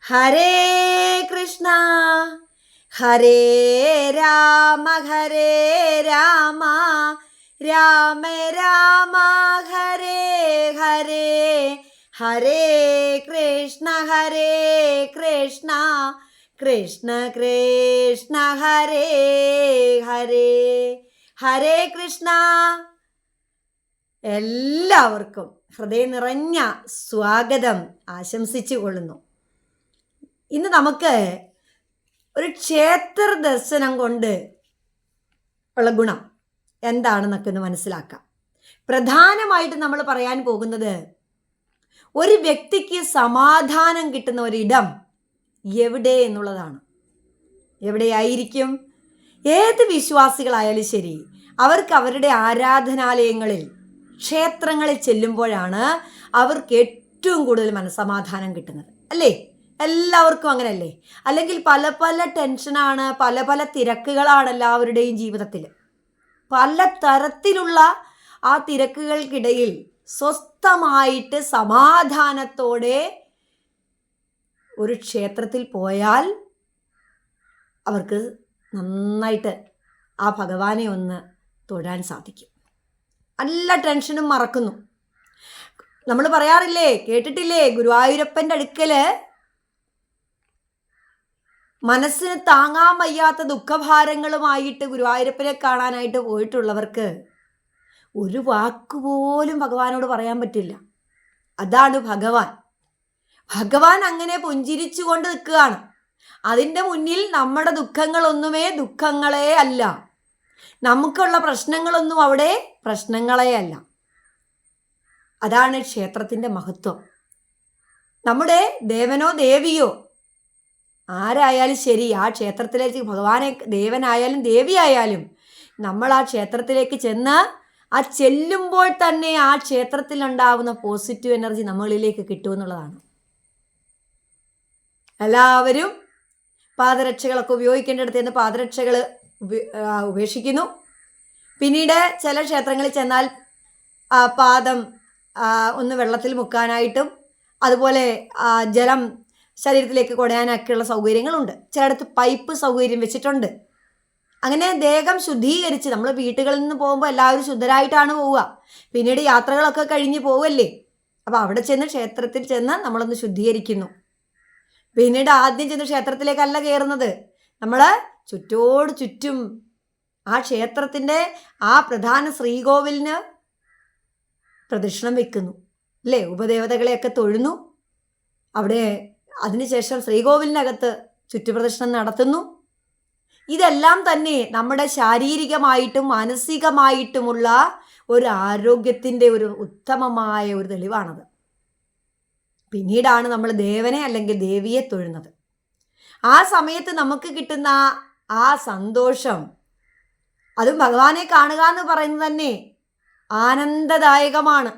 ഹരേ കൃഷ്ണ ഹരേ രാമ ഹരേ രാമ രാമ രാമ ഹരേ ഹരേ ഹരേ കൃഷ്ണ കൃഷ്ണ കൃഷ്ണ ഹരേ ഹരേ ഹരേ കൃഷ്ണ. എല്ലാവർക്കും ഹൃദയം നിറഞ്ഞ സ്വാഗതം ആശംസിച്ചു കൊള്ളുന്നു. ഇന്ന് നമുക്ക് ഒരു ക്ഷേത്ര ദർശനം കൊണ്ട് ഉള്ള ഗുണം എന്താണെന്നൊക്കെ ഒന്ന് മനസ്സിലാക്കാം. പ്രധാനമായിട്ട് നമ്മൾ പറയാൻ പോകുന്നത് ഒരു വ്യക്തിക്ക് സമാധാനം കിട്ടുന്ന ഒരിടം എവിടെ എന്നുള്ളതാണ്. എവിടെയായിരിക്കും? ഏത് വിശ്വാസികളായാലും ശരി, അവർക്ക് അവരുടെ ആരാധനാലയങ്ങളിൽ ക്ഷേത്രങ്ങളിൽ ചെല്ലുമ്പോഴാണ് അവർക്ക് ഏറ്റവും കൂടുതൽ മനസ്സമാധാനം കിട്ടുന്നത്, അല്ലേ? എല്ലാവർക്കും അങ്ങനെയല്ലേ? അല്ലെങ്കിൽ പല പല ടെൻഷനാണ്, പല പല തിരക്കുകളാണ് എല്ലാവരുടെയും ജീവിതത്തിൽ. പല തരത്തിലുള്ള ആ തിരക്കുകൾക്കിടയിൽ സ്വസ്ഥമായിട്ട് സമാധാനത്തോടെ ഒരു ക്ഷേത്രത്തിൽ പോയാൽ അവർക്ക് നന്നായിട്ട് ആ ഭഗവാനെ ഒന്ന് തൊഴാൻ സാധിക്കും. എല്ലാ ടെൻഷനും മറക്കുന്നു. നമ്മൾ പറയാറില്ലേ, കേട്ടിട്ടില്ലേ, ഗുരുവായൂരപ്പൻ്റെ അടുക്കൽ മനസ്സിന് താങ്ങാൻ വയ്യാത്ത ദുഃഖഭാരങ്ങളുമായിട്ട് ഗുരുവായൂരപ്പനെ കാണാനായിട്ട് പോയിട്ടുള്ളവർക്ക് ഒരു വാക്കുപോലും ഭഗവാനോട് പറയാൻ പറ്റില്ല. അതാണ് ഭഗവാൻ. ഭഗവാൻ അങ്ങനെ പുഞ്ചിരിച്ചുകൊണ്ട് നിൽക്കുകയാണ്. അതിൻ്റെ മുന്നിൽ നമ്മുടെ ദുഃഖങ്ങളൊന്നുമേ ദുഃഖങ്ങളേ അല്ല, നമുക്കുള്ള പ്രശ്നങ്ങളൊന്നും അവിടെ പ്രശ്നങ്ങളേ അല്ല. അതാണ് ക്ഷേത്രത്തിൻ്റെ മഹത്വം. നമ്മുടെ ദേവനോ ദേവിയോ ആരായാലും ശരി, ആ ക്ഷേത്രത്തിലേക്ക് ഭഗവാനെ, ദേവനായാലും ദേവിയായാലും, നമ്മൾ ആ ക്ഷേത്രത്തിലേക്ക് ചെന്ന് ആ ചെല്ലുമ്പോൾ തന്നെ ആ ക്ഷേത്രത്തിലുണ്ടാവുന്ന പോസിറ്റീവ് എനർജി നമ്മളിലേക്ക് കിട്ടുമെന്നുള്ളതാണ്. എല്ലാവരും പാദരക്ഷകളൊക്കെ ഉപയോഗിക്കേണ്ടടുത്ത് നിന്ന് പാദരക്ഷകൾ ഉപേക്ഷിക്കുന്നു. പിന്നീട് ചില ക്ഷേത്രങ്ങളിൽ ചെന്നാൽ പാദം ഒന്ന് വെള്ളത്തിൽ മുക്കാനായിട്ടും അതുപോലെ ജലം ശരീരത്തിലേക്ക് കുടയാനൊക്കെയുള്ള സൗകര്യങ്ങളുണ്ട്. ചിലയിടത്ത് പൈപ്പ് സൗകര്യം വെച്ചിട്ടുണ്ട്. അങ്ങനെ ദേഹം ശുദ്ധീകരിച്ച്, നമ്മൾ വീട്ടുകളിൽ നിന്ന് പോകുമ്പോൾ എല്ലാവരും ശുദ്ധരായിട്ടാണ് പോവുക. പിന്നീട് യാത്രകളൊക്കെ കഴിഞ്ഞ് പോവല്ലേ, അപ്പോൾ അവിടെ ചെന്ന് ക്ഷേത്രത്തിൽ ചെന്ന് നമ്മളൊന്ന് ശുദ്ധീകരിക്കുന്നു. പിന്നീട് ആദ്യം ചെന്ന് ക്ഷേത്രത്തിലേക്കല്ല കയറുന്നത്, നമ്മൾ ചുറ്റോട് ചുറ്റും ആ ക്ഷേത്രത്തിൻ്റെ ആ പ്രധാന ശ്രീകോവിലിന് പ്രദക്ഷിണം വെക്കുന്നു, അല്ലേ? ഉപദേവതകളെയൊക്കെ തൊഴുന്നു. അവിടെ അതിനുശേഷം ശ്രീകോവിലിനകത്ത് ചുറ്റുപ്രദക്ഷിണം നടത്തുന്നു. ഇതെല്ലാം തന്നെ നമ്മുടെ ശാരീരികമായിട്ടും മാനസികമായിട്ടുമുള്ള ഒരു ആരോഗ്യത്തിൻ്റെ ഒരു ഉത്തമമായ ഒരു തെളിവാണത്. പിന്നീടാണ് നമ്മൾ ദേവനെ അല്ലെങ്കിൽ ദേവിയെ തൊഴുന്നത്. ആ സമയത്ത് നമുക്ക് കിട്ടുന്ന ആ സന്തോഷം, അതും ഭഗവാനെ കാണുക എന്ന് പറയുന്നത് തന്നെ ആനന്ദദായകമാണ്.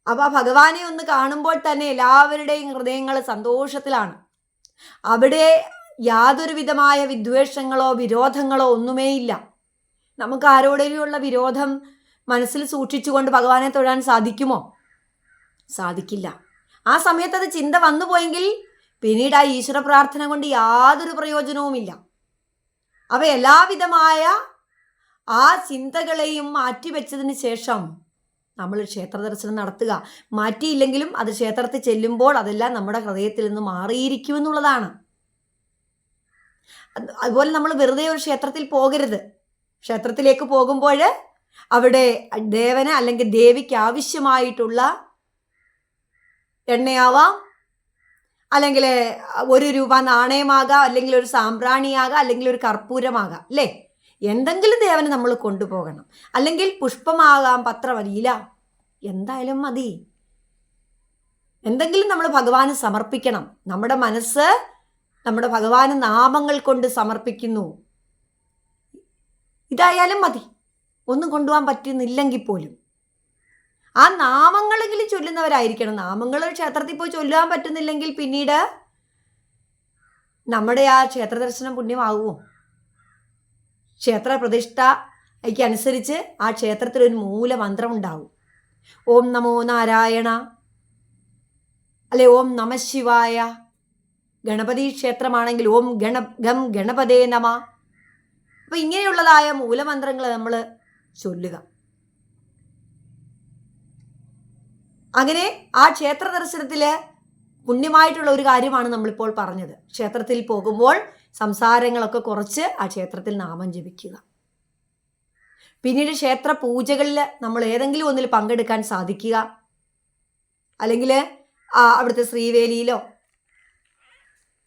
അപ്പോൾ ഭഗവാനെ ഒന്ന് കാണുമ്പോൾ തന്നെ എല്ലാവരുടെയും ഹൃദയങ്ങൾ സന്തോഷത്തിലാണ്. അവിടെ യാതൊരു വിധമായ വിദ്വേഷങ്ങളോ വിരോധങ്ങളോ ഒന്നുമേയില്ല. നമുക്ക് ആരോടെങ്കിലുമുള്ള വിരോധം മനസ്സിൽ സൂക്ഷിച്ചുകൊണ്ട് ഭഗവാനെ തൊഴാൻ സാധിക്കുമോ? സാധിക്കില്ല. ആ സമയത്ത് അത് ചിന്ത വന്നു പോയെങ്കിൽ പിന്നീട് ആ ഈശ്വര പ്രാർത്ഥന കൊണ്ട് യാതൊരു പ്രയോജനവുമില്ല. അപ്പോൾ എല്ലാവിധമായ ആ ചിന്തകളെയും മാറ്റിവെച്ചതിന് ശേഷം നമ്മൾ ക്ഷേത്ര ദർശനം നടത്തുക. മാറ്റിയില്ലെങ്കിലും അത് ക്ഷേത്രത്തിൽ ചെല്ലുമ്പോൾ അതെല്ലാം നമ്മുടെ ഹൃദയത്തിൽ നിന്ന് മാറിയിരിക്കുമെന്നുള്ളതാണ്. അതുപോലെ നമ്മൾ വെറുതെ ഒരു ക്ഷേത്രത്തിൽ പോകരുത്. ക്ഷേത്രത്തിലേക്ക് പോകുമ്പോൾ അവിടെ ദേവന് അല്ലെങ്കിൽ ദേവിക്ക് ആവശ്യമായിട്ടുള്ള എണ്ണയാവാം, അല്ലെങ്കിൽ 1 രൂപ നാണയമാകാം, അല്ലെങ്കിൽ ഒരു സാമ്പ്രാണിയാകാം, അല്ലെങ്കിൽ ഒരു കർപ്പൂരമാകാം, അല്ലേ? എന്തെങ്കിലും ദേവന് നമ്മൾ കൊണ്ടുപോകണം. അല്ലെങ്കിൽ പുഷ്പമാകാം, പത്രമല്ല, എന്തായാലും മതി. എന്തെങ്കിലും നമ്മൾ ഭഗവാന് സമർപ്പിക്കണം. നമ്മുടെ മനസ്സ് നമ്മുടെ ഭഗവാന് നാമങ്ങൾ കൊണ്ട് സമർപ്പിക്കുന്നു. ഇതായാലും മതി. ഒന്നും കൊണ്ടുപോകാൻ പറ്റുന്നില്ലെങ്കിൽ പോലും ആ നാമങ്ങളെങ്കിലും ചൊല്ലുന്നവരായിരിക്കണം. നാമങ്ങൾ ക്ഷേത്രത്തിൽ പോയി ചൊല്ലാൻ പറ്റുന്നില്ലെങ്കിൽ പിന്നീട് നമ്മുടെ ആ ക്ഷേത്ര ദർശനം പുണ്യമാകുമോ? ക്ഷേത്ര പ്രതിഷ്ഠയ്ക്ക് അനുസരിച്ച് ആ ക്ഷേത്രത്തിൽ ഒരു മൂലമന്ത്രം ഉണ്ടാവും. ഓം നമോ നാരായണ, അല്ലെ ഓം നമഃശിവായ. ഗണപതി ക്ഷേത്രമാണെങ്കിൽ ഓം ഗം ഗണപതേ നമ. അപ്പം ഇങ്ങനെയുള്ളതായ മൂലമന്ത്രങ്ങൾ നമ്മൾ ചൊല്ലുക. അങ്ങനെ ആ ക്ഷേത്ര ദർശനത്തിൽ പുണ്യമായിട്ടുള്ള ഒരു കാര്യമാണ് നമ്മളിപ്പോൾ പറഞ്ഞത്. ക്ഷേത്രത്തിൽ പോകുമ്പോൾ സംസാരങ്ങളൊക്കെ കുറച്ച് ആ ക്ഷേത്രത്തിൽ നാമം ജപിക്കുക. പിന്നീട് ക്ഷേത്ര പൂജകളിൽ നമ്മൾ ഏതെങ്കിലും ഒന്നിൽ പങ്കെടുക്കാൻ സാധിക്കുക. അല്ലെങ്കിൽ അവിടുത്തെ ശ്രീവേലിയിലോ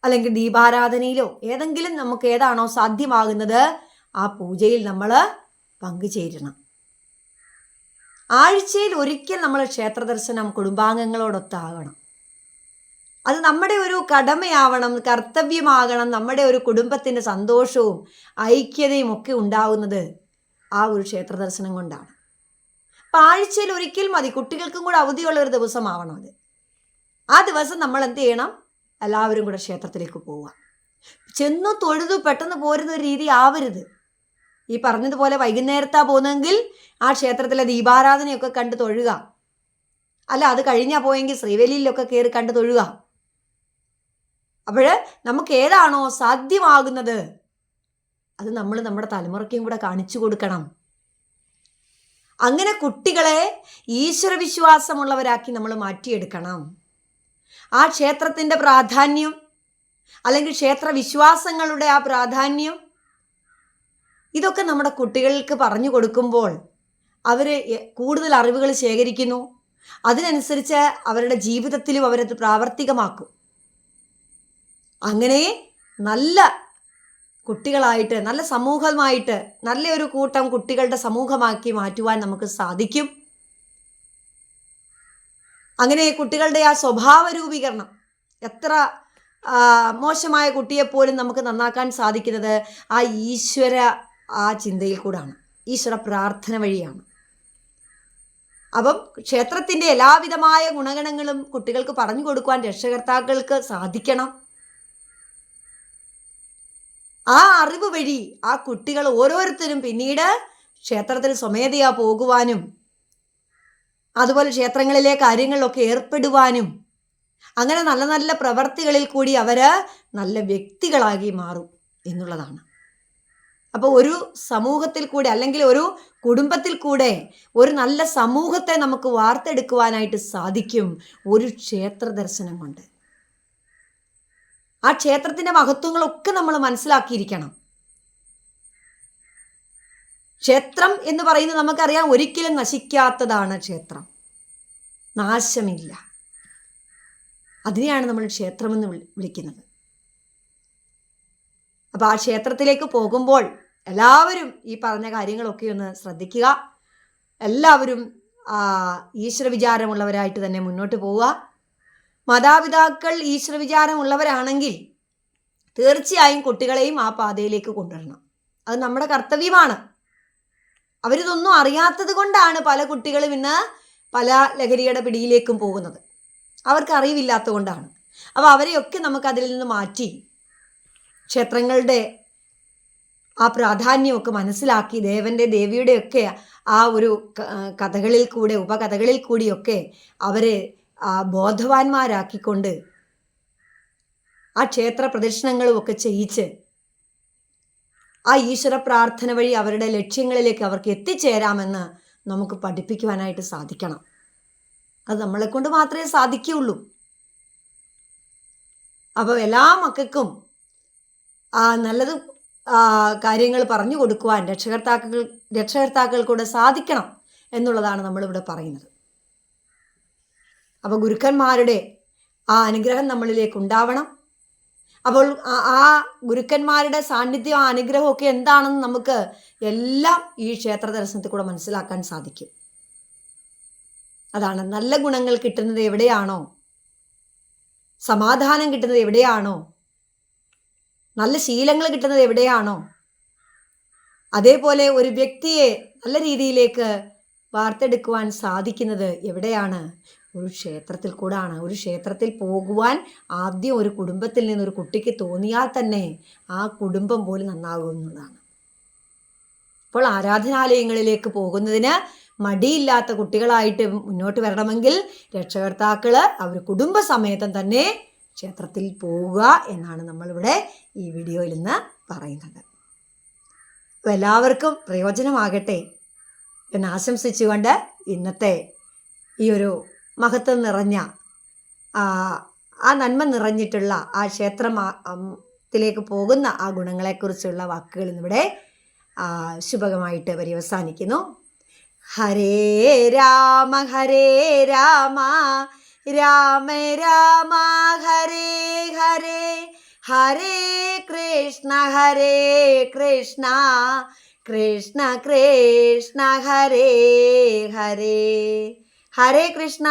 അല്ലെങ്കിൽ ദീപാരാധനയിലോ ഏതെങ്കിലും നമുക്ക് ഏതാണോ സാധ്യമാകുന്നത് ആ പൂജയിൽ നമ്മൾ പങ്കുചേരണം. ആഴ്ചയിൽ ഒരിക്കൽ നമ്മൾ ക്ഷേത്ര ദർശനം കുടുംബാംഗങ്ങളോടൊത്താകണം. അത് നമ്മുടെ ഒരു കടമയാവണം, കർത്തവ്യമാകണം. നമ്മുടെ ഒരു കുടുംബത്തിൻ്റെ സന്തോഷവും ഐക്യതയും ഒക്കെ ഉണ്ടാവുന്നത് ആ ഒരു ക്ഷേത്ര ദർശനം കൊണ്ടാണ്. അപ്പം ആഴ്ചയിൽ ഒരിക്കൽ മതി. കുട്ടികൾക്കും കൂടെ അവധിയുള്ള ഒരു ദിവസമാവണം അത്. ആ ദിവസം നമ്മൾ എന്ത് ചെയ്യണം? എല്ലാവരും കൂടെ ക്ഷേത്രത്തിലേക്ക് പോവുക. ചെന്നു തൊഴുതു പെട്ടെന്ന് പോരുന്ന ഒരു രീതി ആവരുത്. ഈ പറഞ്ഞതുപോലെ വൈകുന്നേരത്താ പോകുന്നതെങ്കിൽ ആ ക്ഷേത്രത്തിലെ ദീപാരാധനയൊക്കെ കണ്ട് തൊഴുക. അല്ല, അത് കഴിഞ്ഞാൽ പോയെങ്കിൽ ശ്രീവേലിയിലൊക്കെ കയറി കണ്ട് തൊഴുക. അപ്പോൾ നമുക്ക് ഏതാണോ സാധ്യമാകുന്നത് അത് നമ്മൾ നമ്മുടെ തലമുറയ്ക്കും കൂടെ കാണിച്ചു കൊടുക്കണം. അങ്ങനെ കുട്ടികളെ ഈശ്വരവിശ്വാസമുള്ളവരാക്കി നമ്മൾ മാറ്റിയെടുക്കണം. ആ ക്ഷേത്രത്തിൻ്റെ പ്രാധാന്യം അല്ലെങ്കിൽ ക്ഷേത്ര വിശ്വാസങ്ങളുടെ ആ പ്രാധാന്യം ഇതൊക്കെ നമ്മുടെ കുട്ടികൾക്ക് പറഞ്ഞു കൊടുക്കുമ്പോൾ അവർ കൂടുതൽ അറിവുകൾ ശേഖരിക്കുന്നു. അതിനനുസരിച്ച് അവരുടെ ജീവിതത്തിലും അവരത് പ്രാവർത്തികമാക്കും. അങ്ങനെ നല്ല കുട്ടികളായിട്ട്, നല്ല സമൂഹമായിട്ട്, നല്ലൊരു കൂട്ടം കുട്ടികളുടെ സമൂഹമാക്കി മാറ്റുവാൻ നമുക്ക് സാധിക്കും. അങ്ങനെ കുട്ടികളുടെ ആ സ്വഭാവ രൂപീകരണം, എത്ര മോശമായ കുട്ടിയെപ്പോലും നമുക്ക് നന്നാക്കാൻ സാധിക്കുന്നത് ആ ഈശ്വര ചിന്തയിൽ കൂടാണ്, ഈശ്വര പ്രാർത്ഥന വഴിയാണ്. അപ്പം ക്ഷേത്രത്തിൻ്റെ എല്ലാവിധമായ ഗുണഗണങ്ങളും കുട്ടികൾക്ക് പറഞ്ഞു കൊടുക്കുവാൻ രക്ഷകർത്താക്കൾക്ക് സാധിക്കണം. ആ അറിവ് വഴി ആ കുട്ടികൾ ഓരോരുത്തരും പിന്നീട് ക്ഷേത്രത്തിൽ സ്വമേധയാ പോകുവാനും അതുപോലെ ക്ഷേത്രങ്ങളിലെ കാര്യങ്ങളിലൊക്കെ ഏർപ്പെടുവാനും അങ്ങനെ നല്ല നല്ല പ്രവർത്തികളിൽ കൂടി അവർ നല്ല വ്യക്തികളാക്കി മാറും എന്നുള്ളതാണ്. അപ്പോൾ ഒരു സമൂഹത്തിൽ കൂടെ അല്ലെങ്കിൽ ഒരു കുടുംബത്തിൽ കൂടെ ഒരു നല്ല സമൂഹത്തെ നമുക്ക് വാർത്തെടുക്കുവാനായിട്ട് സാധിക്കും ഒരു ക്ഷേത്ര ദർശനം കൊണ്ട്. ആ ക്ഷേത്രത്തിൻ്റെ മഹത്വങ്ങളൊക്കെ നമ്മൾ മനസ്സിലാക്കിയിരിക്കണം. ക്ഷേത്രം എന്ന് പറയുന്നത് നമുക്കറിയാം ഒരിക്കലും നശിക്കാത്തതാണ്. ക്ഷേത്രം നാശമില്ല. അതിനെയാണ് നമ്മൾ ക്ഷേത്രമെന്ന് വിളിക്കുന്നത്. അപ്പോൾ ആ ക്ഷേത്രത്തിലേക്ക് പോകുമ്പോൾ എല്ലാവരും ഈ പറഞ്ഞ കാര്യങ്ങളൊക്കെ ഒന്ന് ശ്രദ്ധിക്കുക. എല്ലാവരും ഈശ്വര വിചാരമുള്ളവരായിട്ട് തന്നെ മുന്നോട്ട് പോവുക. മാതാപിതാക്കൾ ഈശ്വര വിചാരമുള്ളവരാണെങ്കിൽ തീർച്ചയായും കുട്ടികളെയും ആ പാതയിലേക്ക് കൊണ്ടുവരണം. അത് നമ്മുടെ കർത്തവ്യമാണ്. അവരിതൊന്നും അറിയാത്തത് കൊണ്ടാണ് പല കുട്ടികളും ഇന്ന് പല ലഹരിയുടെ പിടിയിലേക്കും പോകുന്നത്. അവർക്ക് അറിവില്ലാത്തത് കൊണ്ടാണ്. അപ്പോൾ അവരെയൊക്കെ നമുക്ക് അതിൽ നിന്ന് മാറ്റി ക്ഷേത്രങ്ങളുടെ ആ പ്രാധാന്യമൊക്കെ മനസ്സിലാക്കി ദേവൻ്റെ ദേവിയുടെയൊക്കെ ആ ഒരു കഥകളിൽ കൂടെ ഉപകഥകളിൽ കൂടിയൊക്കെ അവരെ ബോധവാന്മാരാക്കിക്കൊണ്ട് ആ ക്ഷേത്ര പ്രദക്ഷിണങ്ങളും ഒക്കെ ചെയ്യിച്ച് ആ ഈശ്വര പ്രാർത്ഥന വഴി അവരുടെ ലക്ഷ്യങ്ങളിലേക്ക് അവർക്ക് എത്തിച്ചേരാമെന്ന് നമുക്ക് പഠിപ്പിക്കുവാനായിട്ട് സാധിക്കണം. അത് നമ്മളെ കൊണ്ട് മാത്രമേ സാധിക്കുകയുള്ളൂ. അപ്പോൾ എല്ലാ മക്കൾക്കും നല്ലത് കാര്യങ്ങൾ പറഞ്ഞു കൊടുക്കുവാൻ രക്ഷകർത്താക്കൾക്കൂടെ സാധിക്കണം എന്നുള്ളതാണ് നമ്മളിവിടെ പറയുന്നത്. അപ്പോൾ ഗുരുക്കന്മാരുടെ ആ അനുഗ്രഹം നമ്മളിലേക്ക് ഉണ്ടാവണം. അപ്പോൾ ആ ഗുരുക്കന്മാരുടെ സാന്നിധ്യം, ആ അനുഗ്രഹമൊക്കെ എന്താണെന്ന് നമുക്ക് എല്ലാം ഈ ക്ഷേത്ര ദർശനത്തിൽ കൂടെ മനസ്സിലാക്കാൻ സാധിക്കും. അതാണ് നല്ല ഗുണങ്ങൾ കിട്ടുന്നത് എവിടെയാണോ, സമാധാനം കിട്ടുന്നത് എവിടെയാണോ, നല്ല ശീലങ്ങൾ കിട്ടുന്നത് എവിടെയാണോ, അതേപോലെ ഒരു വ്യക്തിയെ നല്ല രീതിയിലേക്ക് വാർത്തെടുക്കുവാൻ സാധിക്കുന്നത് എവിടെയാണ്? ഒരു ക്ഷേത്രത്തിൽ കൂടാണ്. ഒരു ക്ഷേത്രത്തിൽ പോകുവാൻ ആദ്യം ഒരു കുടുംബത്തിൽ നിന്നൊരു കുട്ടിക്ക് തോന്നിയാൽ തന്നെ ആ കുടുംബം പോലും നന്നാകുന്നതാണ്. അപ്പോൾ ആരാധനാലയങ്ങളിലേക്ക് പോകുന്നതിന് മടിയില്ലാത്ത കുട്ടികളായിട്ട് മുന്നോട്ട് വരണമെങ്കിൽ രക്ഷകർത്താക്കൾ അവർ കുടുംബസമേതം തന്നെ ക്ഷേത്രത്തിൽ പോവുക എന്നാണ് നമ്മളിവിടെ ഈ വീഡിയോയിൽ ഇന്ന് പറയുന്നത്. അപ്പോൾ എല്ലാവർക്കും പ്രയോജനമാകട്ടെ എന്ന് ആശംസിച്ചുകൊണ്ട് ഇന്നത്തെ ഈ ഒരു മഹത്വം നിറഞ്ഞ ആ നന്മ നിറഞ്ഞിട്ടുള്ള ആ ക്ഷേത്രത്തിലേക്ക് പോകുന്ന ആ ഗുണങ്ങളെക്കുറിച്ചുള്ള വാക്കുകൾ ഇന്നിവിടെ ശുഭകമായിട്ട് പര്യവസാനിക്കുന്നു. ഹരേ രാമ രാമ രാമ ഹരേ ഹരേ, ഹരേ കൃഷ്ണ കൃഷ്ണ കൃഷ്ണ ഹരേ ഹരേ. ഹരേ കൃഷ്ണ.